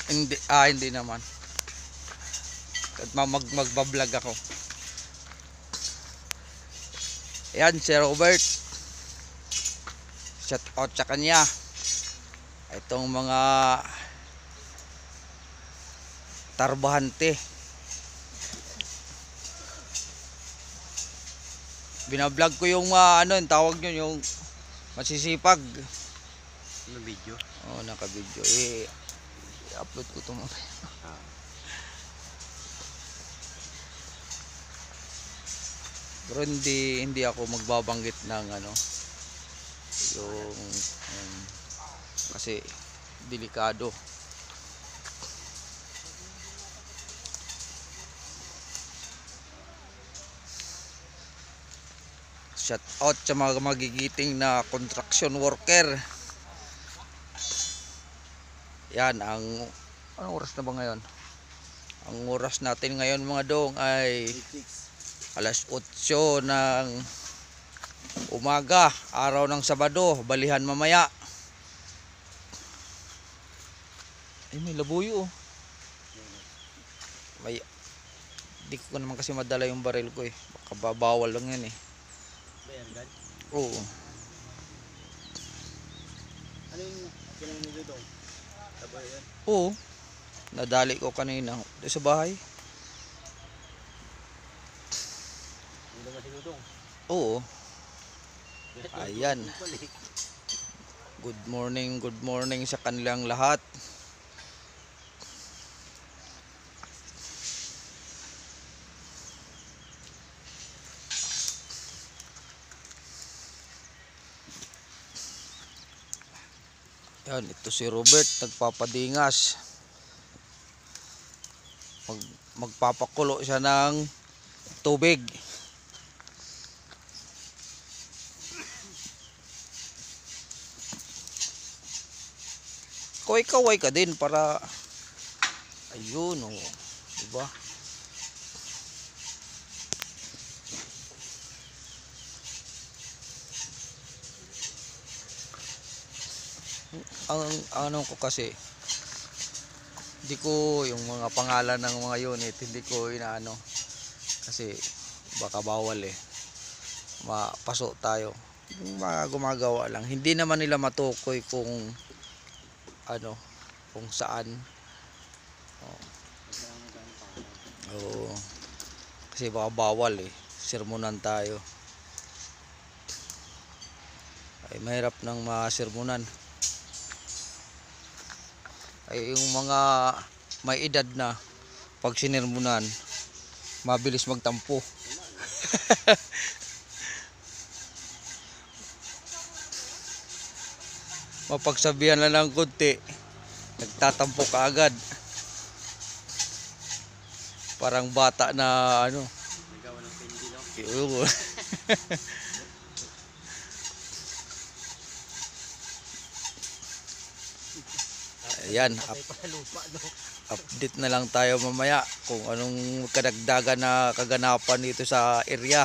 Hindi naman. At magbablog ako. Ayan, si Robert. Shout out sa kanya. Itong mga tarbahante. Binablog ko yung yung tawag nyo, yung masisipag. Ano video? Oo, naka-video. I-upload ko ito mamaya. Pero hindi ako magbabanggit ng yung kasi delikado. Shout out sa mga magigiting na construction worker. Yan anong oras na ba ngayon? Ang oras natin ngayon mga dong ay 8:00 ng umaga, araw ng Sabado, balihan mamaya. Ay, may labuyo. Di ko naman kasi madala yung baril ko eh. Baka bawal lang yan eh. Oo. Ano yung pinanilo doon? Sabay yan? Oo. Nadali ko kanina sa bahay. Hindi ba sinudong? Oo. Ayan. Good morning sa kanilang lahat. Yan, ito si Robert nagpapadingas. Magpapakulo siya ng tubig. Kaway-kaway ka din para ayun oh, diba? Ang ano ko kasi hindi ko yung mga pangalan ng mga unit hindi ko inaano kasi baka bawal eh, mapaso tayo. Yung mga gumagawa lang, hindi naman nila matukoy kung kung saan. Oo, kasi baka bawal eh, sermonan tayo. Ay mahirap ng masermonan ay yung mga may edad na pag sinermonan mabilis magtampo. Mapagsabihan lang ng kunti nagtatampo ka agad, parang bata na Nagawa ng pendilo. Ayan, update na lang tayo mamaya kung anong kadagdagan na kaganapan dito sa area.